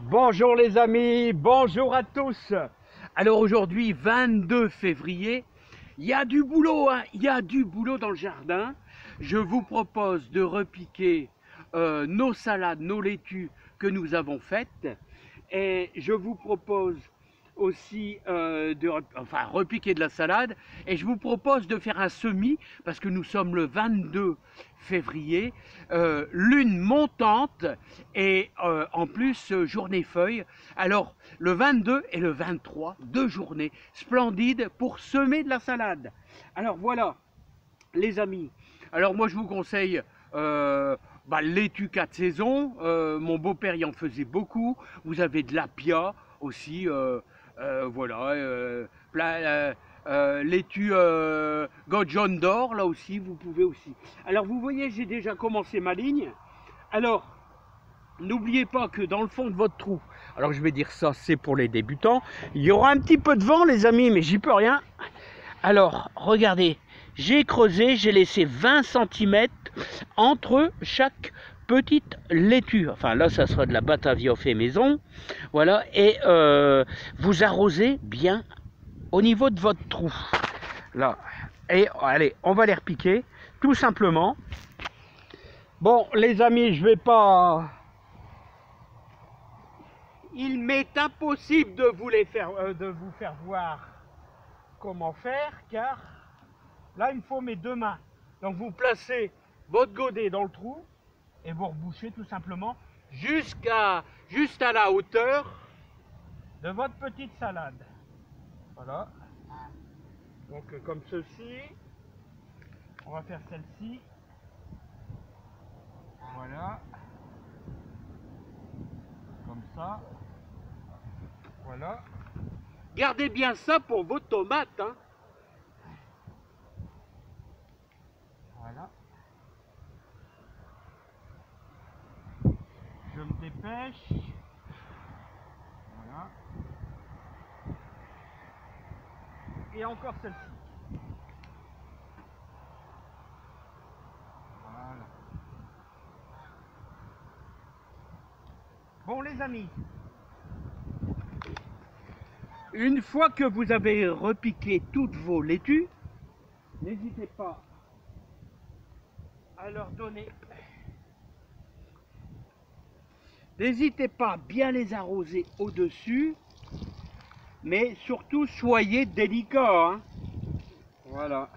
Bonjour les amis, bonjour à tous. Alors aujourd'hui, 22 février, il y a du boulot, hein, il y a du boulot dans le jardin. Je vous propose de repiquer nos salades, nos laitues que nous avons faites. Et je vous propose aussi repiquer de la salade. Et je vous propose de faire un semis, parce que nous sommes le 22 février, lune montante et en plus journée feuille. Alors le 22 et le 23, deux journées splendides pour semer de la salade. Alors voilà les amis, alors moi je vous conseille laitue 4 saisons, mon beau-père y en faisait beaucoup, vous avez de l'apia aussi, voilà, laitue Gaudium d'or, là aussi vous pouvez aussi. Alors vous voyez, j'ai déjà commencé ma ligne. Alors n'oubliez pas que dans le fond de votre trou, alors je vais dire ça, c'est pour les débutants, il y aura un petit peu de vent les amis, mais j'y peux rien. Alors regardez, j'ai creusé, j'ai laissé 20 cm entre chaque petite laitue. Enfin là ça sera de la batavia fait maison. Voilà, et vous arrosez bien au niveau de votre trou. Là. Et allez, on va les repiquer, tout simplement. Bon les amis, je vais pas... Il m'est impossible de vous faire voir comment faire, car là il me faut mes deux mains. Donc vous placez votre godet dans le trou et vous rebouchez tout simplement juste à la hauteur de votre petite salade. Voilà. Donc comme ceci. On va faire celle-ci. Voilà. Comme ça. Voilà. Gardez bien ça pour vos tomates, hein. Voilà. Je me dépêche. Voilà. Et encore celle-ci. Voilà. Bon les amis, une fois que vous avez repiqué toutes vos laitues, n'hésitez pas à leur donner. N'hésitez pas à bien les arroser au-dessus, mais surtout soyez délicats, hein. Voilà.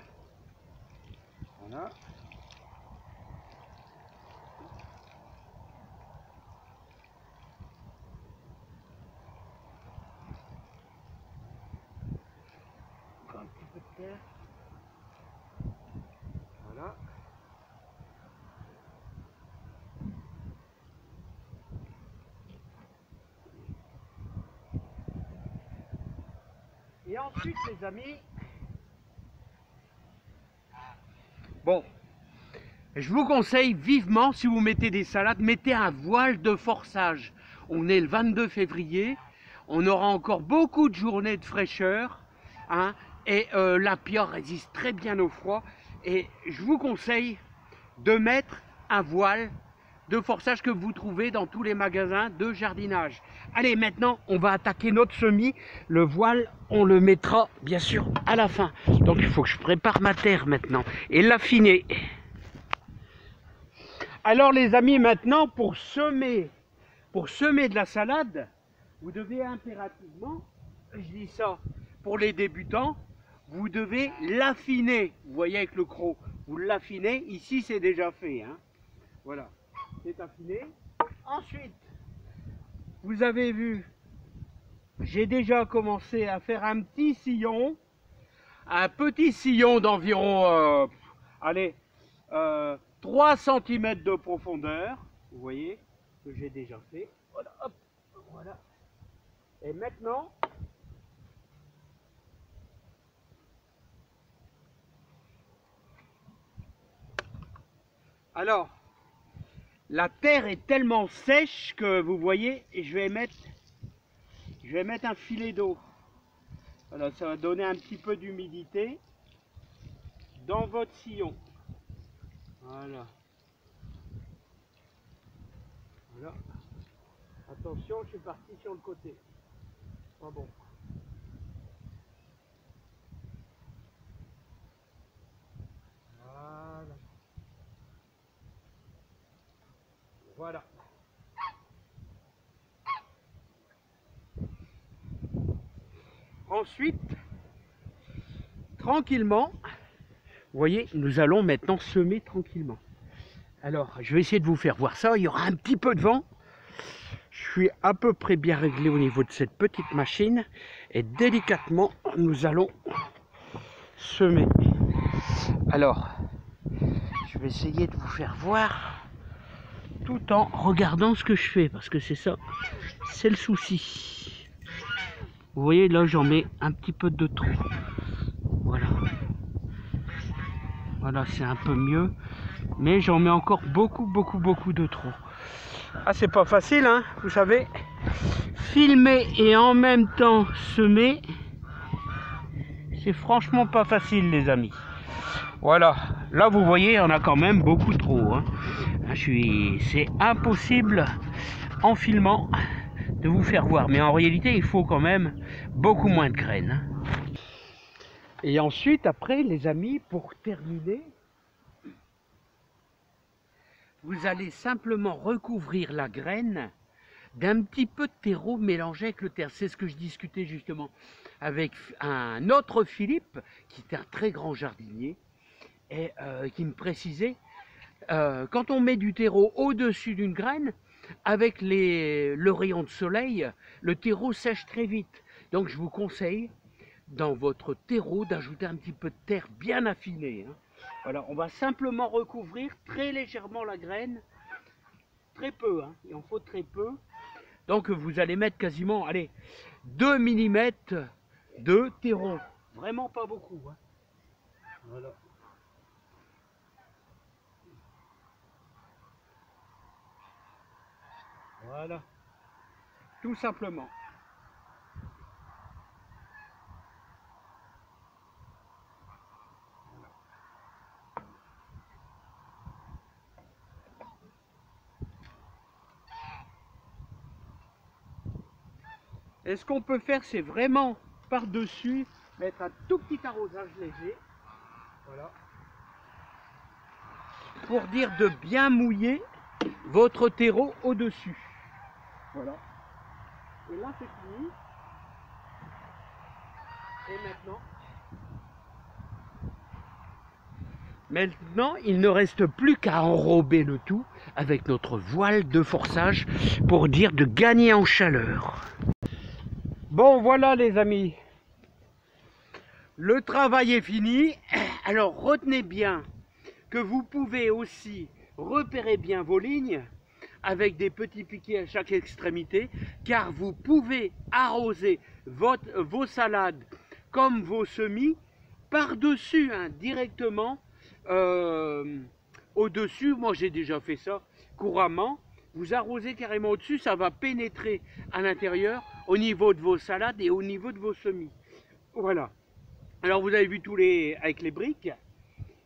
Voilà. Encore un petit peu de terre. Voilà. Et ensuite, les amis, bon, je vous conseille vivement, si vous mettez des salades, mettez un voile de forçage. On est le 22 février, on aura encore beaucoup de journées de fraîcheur, hein, et la pierre résiste très bien au froid. Et je vous conseille de mettre un voile de forçage que vous trouvez dans tous les magasins de jardinage. Allez, maintenant, on va attaquer notre semis. Le voile, on le mettra bien sûr à la fin. Donc, il faut que je prépare ma terre maintenant et l'affiner. Alors, les amis, maintenant, pour semer de la salade, vous devez impérativement, je dis ça pour les débutants, vous devez l'affiner. Vous voyez avec le croc, vous l'affinez. Ici, c'est déjà fait, hein. Voilà, c'est affiné. Ensuite, vous avez vu, j'ai déjà commencé à faire un petit sillon d'environ, allez, 3 cm de profondeur. Vous voyez, que j'ai déjà fait. Voilà, hop, voilà. Et maintenant, alors, la terre est tellement sèche que vous voyez, et je vais mettre un filet d'eau. Voilà, ça va donner un petit peu d'humidité dans votre sillon. Voilà. Voilà. Attention, je suis parti sur le côté. Pas bon. Voilà. Voilà. Ensuite, tranquillement, vous voyez, nous allons maintenant semer tranquillement. Alors, je vais essayer de vous faire voir ça. Il y aura un petit peu de vent. Je suis à peu près bien réglé au niveau de cette petite machine. Et délicatement, nous allons semer. Alors, je vais essayer de vous faire voir tout en regardant ce que je fais. Parce que c'est ça, c'est le souci. Vous voyez, là, j'en mets un petit peu de trop. Voilà. Voilà, c'est un peu mieux. Mais j'en mets encore beaucoup de trop. Ah, c'est pas facile, hein, vous savez. Filmer et en même temps semer, c'est franchement pas facile, les amis. Voilà, là vous voyez, on a quand même beaucoup trop. Hein. C'est impossible en filmant de vous faire voir. Mais en réalité, il faut quand même beaucoup moins de graines. Et ensuite, après, les amis, pour terminer, vous allez simplement recouvrir la graine d'un petit peu de terreau mélangé avec le terre. C'est ce que je discutais justement avec un autre Philippe, qui est un très grand jardinier, et qui me précisait, quand on met du terreau au-dessus d'une graine, avec le rayon de soleil, le terreau sèche très vite. Donc je vous conseille, dans votre terreau, d'ajouter un petit peu de terre bien affinée. Hein. Voilà, on va simplement recouvrir très légèrement la graine, très peu, hein, il en faut très peu. Donc vous allez mettre quasiment, allez, 2 mm de terreau, vraiment pas beaucoup. Hein. Voilà. Voilà, tout simplement. Et ce qu'on peut faire, c'est vraiment par-dessus mettre un tout petit arrosage léger. Voilà. Pour dire de bien mouiller votre terreau au-dessus. Voilà. Et là, c'est fini. Et maintenant, il ne reste plus qu'à enrober le tout avec notre voile de forçage pour dire de gagner en chaleur. Bon, voilà les amis, le travail est fini. Alors retenez bien que vous pouvez aussi repérer bien vos lignes avec des petits piquets à chaque extrémité, car vous pouvez arroser vos salades comme vos semis par-dessus, hein, directement au-dessus. Moi j'ai déjà fait ça couramment. Vous arrosez carrément au-dessus, ça va pénétrer à l'intérieur au niveau de vos salades et au niveau de vos semis. Voilà. Alors vous avez vu tous avec les briques.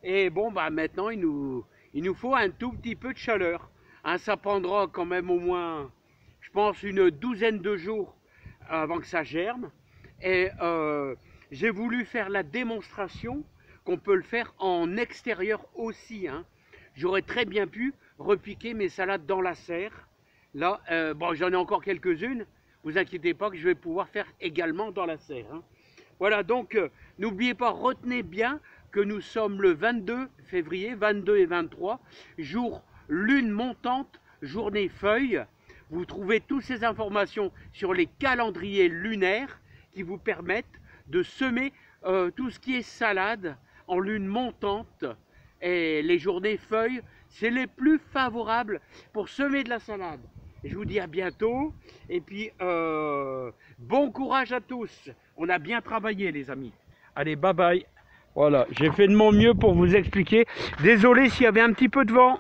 Et bon, bah maintenant il nous faut un tout petit peu de chaleur. Hein, ça prendra quand même au moins, je pense, une douzaine de jours avant que ça germe. Et j'ai voulu faire la démonstration qu'on peut le faire en extérieur aussi. Hein. J'aurais très bien pu repiquer mes salades dans la serre. Là, bon, j'en ai encore quelques-unes. Vous inquiétez pas que je vais pouvoir faire également dans la serre. Hein. Voilà, donc n'oubliez pas, retenez bien que nous sommes le 22 février, 22 et 23, jour lune montante, journée feuille. Vous trouvez toutes ces informations sur les calendriers lunaires qui vous permettent de semer tout ce qui est salade en lune montante. Et les journées feuilles, c'est les plus favorables pour semer de la salade. Je vous dis à bientôt et puis bon courage à tous. On a bien travaillé les amis. Allez, bye bye. Voilà, j'ai fait de mon mieux pour vous expliquer. Désolé s'il y avait un petit peu de vent.